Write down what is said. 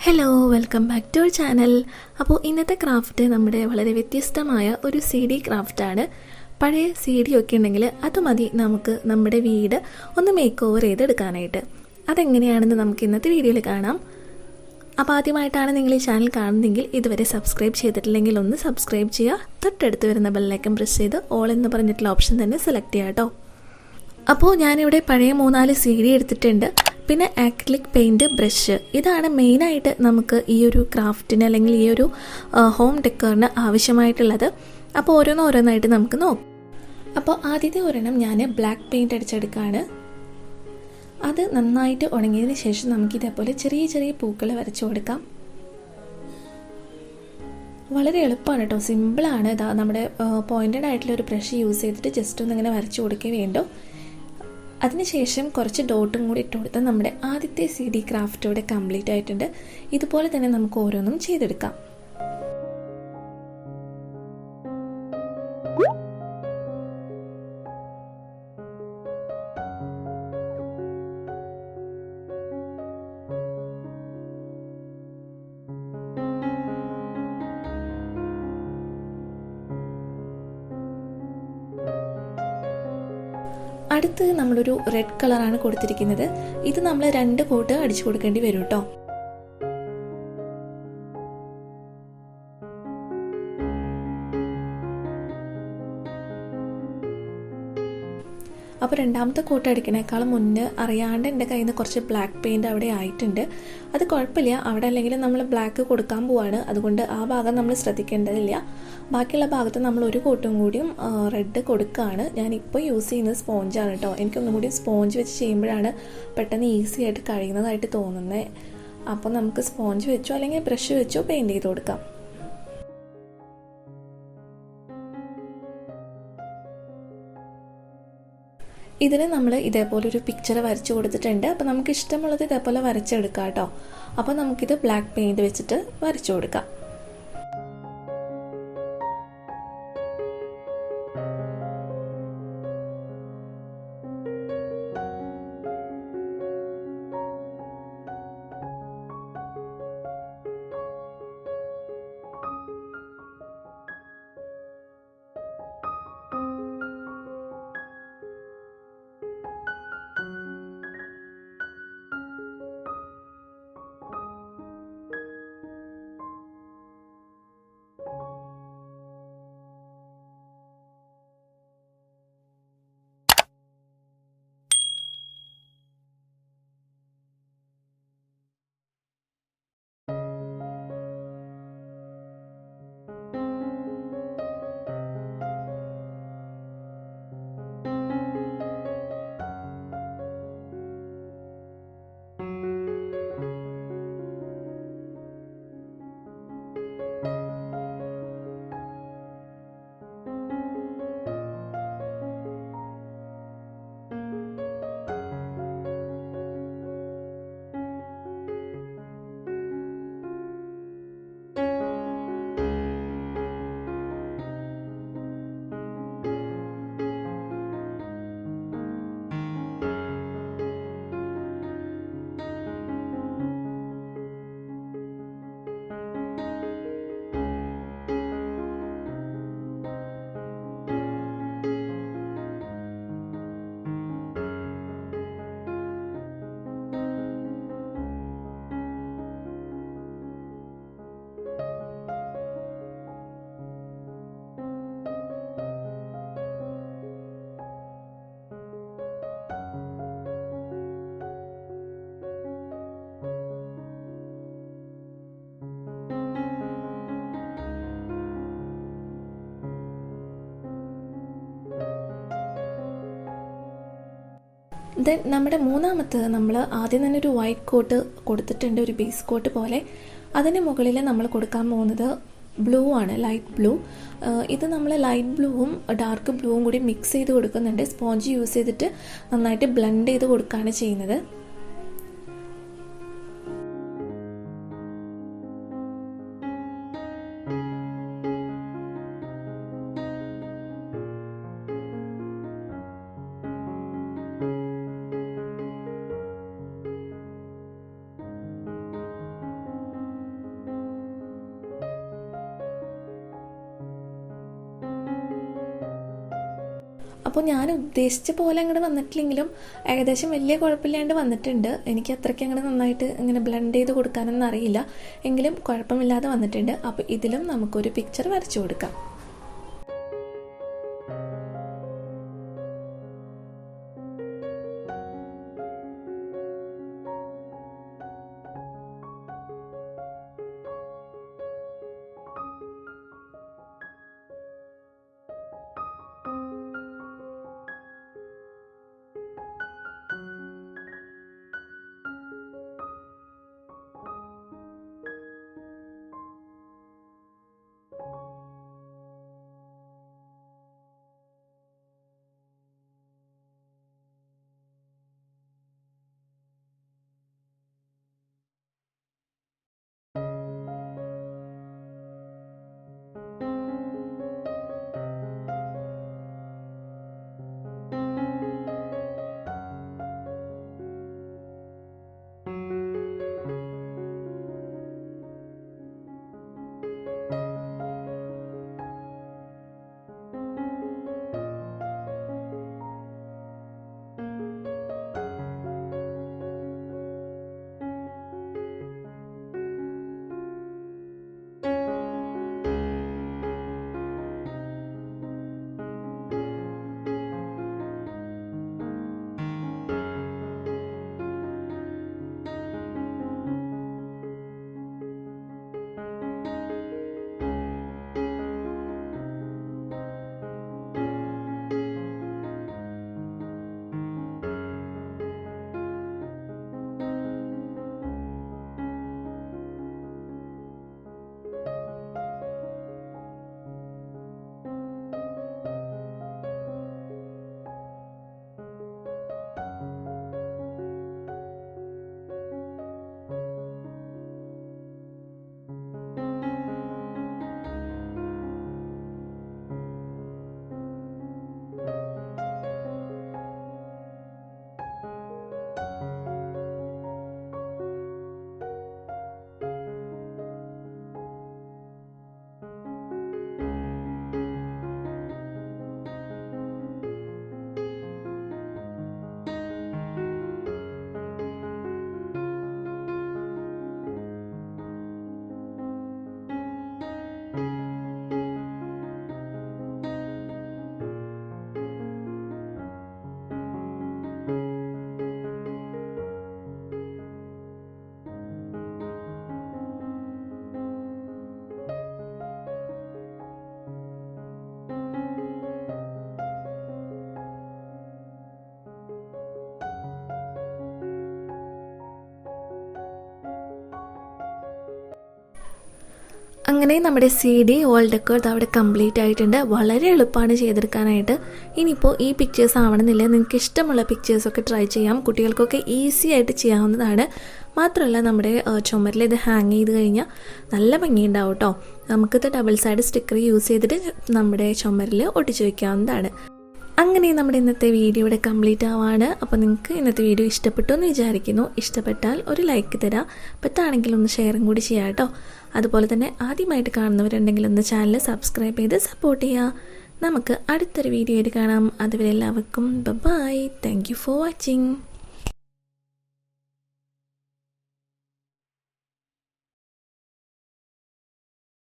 Hello, welcome back to our channel. അപ്പോൾ ഇന്നത്തെ craft നമ്മുടെ വളരെ വ്യത്യസ്തമായ ഒരു CD ക്രാഫ്റ്റാണ്. പഴയ CD ഒക്കെ ഉണ്ടെങ്കിൽ അത് മതി നമുക്ക് നമ്മുടെ വീട് ഒന്ന് മേക്ക് ഓവർ ചെയ്തെടുക്കാനായിട്ട്. അതെങ്ങനെയാണെന്ന് നമുക്ക് ഇന്നത്തെ വീഡിയോയിൽ കാണാം. അപ്പോൾ ആദ്യമായിട്ടാണ് നിങ്ങൾ ഈ ചാനൽ കാണുന്നതെങ്കിൽ ഇതുവരെ സബ്സ്ക്രൈബ് ചെയ്തിട്ടില്ലെങ്കിൽ ഒന്ന് സബ്സ്ക്രൈബ് ചെയ്യുക. തൊട്ടടുത്ത് വരുന്ന ബെല്ലൈക്കൺ പ്രസ് ചെയ്ത് ഓൾ എന്ന് പറഞ്ഞിട്ടുള്ള ഓപ്ഷൻ തന്നെ സെലക്ട് ചെയ്യുക കേട്ടോ. അപ്പോൾ ഞാനിവിടെ പഴയ 3-4 CD എടുത്തിട്ടുണ്ട്. പിന്നെ ആക്രിലിക് പെയിൻറ്റ്, ബ്രഷ്, ഇതാണ് മെയിനായിട്ട് നമുക്ക് ഈ ഒരു ക്രാഫ്റ്റിന് അല്ലെങ്കിൽ ഈ ഒരു ഹോം ഡെക്കറിന് ആവശ്യമായിട്ടുള്ളത്. അപ്പോൾ ഓരോന്നായിട്ട് നമുക്ക് നോക്കാം. അപ്പോൾ ആദ്യത്തെ ഒരെണ്ണം ഞാൻ ബ്ലാക്ക് പെയിൻറ്റ് അടിച്ചെടുക്കുകയാണ്. അത് നന്നായിട്ട് ഉണങ്ങിയതിന് ശേഷം നമുക്കിതേപോലെ ചെറിയ ചെറിയ പൂക്കൾ വരച്ചു കൊടുക്കാം. വളരെ എളുപ്പമാണ് കേട്ടോ, സിമ്പിളാണ്. ഇതാ നമ്മുടെ പോയിൻറ്റഡ് ആയിട്ടുള്ള ഒരു ബ്രഷ് യൂസ് ചെയ്തിട്ട് ജസ്റ്റ് ഒന്നിങ്ങനെ വരച്ചു കൊടുക്കേ വേണ്ടൂ. അതിനുശേഷം കുറച്ച് ഡോട്ടും കൂടി ഇട്ട് കൊടുത്താൽ നമ്മുടെ ആദ്യത്തെ CD ക്രാഫ്റ്റ് ഇവിടെ കംപ്ലീറ്റ് ആയിട്ടുണ്ട്. ഇതുപോലെ തന്നെ നമുക്ക് ഓരോന്നും ചെയ്തെടുക്കാം. അടുത്ത് നമ്മളൊരു റെഡ് കളറാണ് കൊടുത്തിരിക്കുന്നത്. ഇത് നമ്മൾ 2 കോട്ട് അടിച്ചു കൊടുക്കേണ്ടി വരും കേട്ടോ. അപ്പോൾ രണ്ടാമത്തെ കോട്ട് അടിക്കണേക്കാളും മുന്നേ അറിയാണ്ട് എൻ്റെ കയ്യിൽ നിന്ന് കുറച്ച് ബ്ലാക്ക് പെയിൻറ്റ് അവിടെ ആയിട്ടുണ്ട്. അത് കുഴപ്പമില്ല, അവിടെ അല്ലെങ്കിൽ നമ്മൾ ബ്ലാക്ക് കൊടുക്കാൻ പോവാണ്, അതുകൊണ്ട് ആ ഭാഗം നമ്മൾ ശ്രദ്ധിക്കേണ്ടതില്ല. ബാക്കിയുള്ള ഭാഗത്ത് നമ്മൾ ഒരു കോട്ടും കൂടിയും റെഡ് കൊടുക്കുകയാണ്. ഞാനിപ്പോൾ യൂസ് ചെയ്യുന്നത് സ്പോഞ്ചാണ് കേട്ടോ. എനിക്കൊന്നും കൂടി സ്പോഞ്ച് വെച്ച് ചെയ്യുമ്പോഴാണ് പെട്ടെന്ന് ഈസി ആയിട്ട് കഴിയുന്നതായിട്ട് തോന്നുന്നത്. അപ്പോൾ നമുക്ക് സ്പോഞ്ച് വെച്ചോ അല്ലെങ്കിൽ ബ്രഷ് വെച്ചോ പെയിൻറ്റ് ചെയ്ത് കൊടുക്കാം. ഇതിന് നമ്മൾ ഇതേപോലെ ഒരു പിക്ചർ വരച്ചു കൊടുത്തിട്ടുണ്ട്. അപ്പോൾ നമുക്ക് ഇഷ്ടമുള്ളത് ഇതേപോലെ വരച്ചെടുക്കാം കേട്ടോ. അപ്പോൾ നമുക്കിത് ബ്ലാക്ക് പെയിൻറ്റ് വെച്ചിട്ട് വരച്ചു കൊടുക്കാം. ദെൻ നമ്മുടെ മൂന്നാമത്തെ നമ്മൾ ആദ്യം തന്നെ ഒരു വൈറ്റ് കോട്ട് കൊടുത്തിട്ടുണ്ട്, ഒരു ബേസ് കോട്ട് പോലെ. അതിന് മുകളിൽ നമ്മൾ കൊടുക്കാൻ പോകുന്നത് ബ്ലൂ ആണ്, ലൈറ്റ് ബ്ലൂ. ഇത് നമ്മൾ ലൈറ്റ് ബ്ലൂവും ഡാർക്ക് ബ്ലൂവും കൂടി മിക്സ് ചെയ്ത് കൊടുക്കുന്നുണ്ട്. സ്പോഞ്ച് യൂസ് ചെയ്തിട്ട് നന്നായിട്ട് ബ്ലെൻഡ് ചെയ്ത് കൊടുക്കുകയാണ് ചെയ്യുന്നത്. അപ്പോൾ ഞാൻ ഉദ്ദേശിച്ച പോലെ അങ്ങോട്ട് വന്നിട്ടില്ലെങ്കിലും ഏകദേശം വലിയ കുഴപ്പമില്ലാണ്ട് വന്നിട്ടുണ്ട്. എനിക്ക് അത്രയ്ക്ക് അങ്ങോട്ട് നന്നായിട്ട് ഇങ്ങനെ ബ്ലെൻഡ് ചെയ്ത് കൊടുക്കാനൊന്നും അറിയില്ല, എങ്കിലും കുഴപ്പമില്ലാതെ വന്നിട്ടുണ്ട്. അപ്പോൾ ഇതിലും നമുക്കൊരു പിക്ചർ വരച്ചു കൊടുക്കാം. അങ്ങനെ നമ്മുടെ CD ഓൾ ഡെക്കോർ അവിടെ കംപ്ലീറ്റ് ആയിട്ടുണ്ട്. വളരെ എളുപ്പമാണ് ചെയ്തെടുക്കാനായിട്ട്. ഇനിയിപ്പോൾ ഈ പിക്ചേഴ്സ് ആവണമെന്നില്ല, നിങ്ങൾക്ക് ഇഷ്ടമുള്ള പിക്ചേഴ്സൊക്കെ ട്രൈ ചെയ്യാം. കുട്ടികൾക്കൊക്കെ ഈസി ആയിട്ട് ചെയ്യാവുന്നതാണ്. മാത്രമല്ല നമ്മുടെ ചുമരിൽ ഇത് ഹാങ് ചെയ്ത് കഴിഞ്ഞാൽ നല്ല ഭംഗിയുണ്ടാവും കേട്ടോ. നമുക്കിത് ഡബിൾ സൈഡ് സ്റ്റിക്കർ യൂസ് ചെയ്തിട്ട് നമ്മുടെ ചുമരിൽ ഒട്ടിച്ച് വയ്ക്കാവുന്നതാണ്. അങ്ങനെ നമ്മുടെ ഇന്നത്തെ വീഡിയോ ഇവിടെ കംപ്ലീറ്റ് ആവാണ്. അപ്പോൾ നിങ്ങൾക്ക് ഇന്നത്തെ വീഡിയോ ഇഷ്ടപ്പെട്ടു എന്ന് വിചാരിക്കുന്നു. ഇഷ്ടപ്പെട്ടാൽ ഒരു ലൈക്ക് തരാം, പറ്റാണെങ്കിൽ ഒന്ന് ഷെയറും കൂടി ചെയ്യാം കേട്ടോ. അതുപോലെ തന്നെ ആദ്യമായിട്ട് കാണുന്നവരുണ്ടെങ്കിൽ ഒന്ന് ചാനൽ സബ്സ്ക്രൈബ് ചെയ്ത് സപ്പോർട്ട് ചെയ്യുക. നമുക്ക് അടുത്തൊരു വീഡിയോയിൽ കാണാം. അതുവരെ എല്ലാവർക്കും bye. Thank you for watching.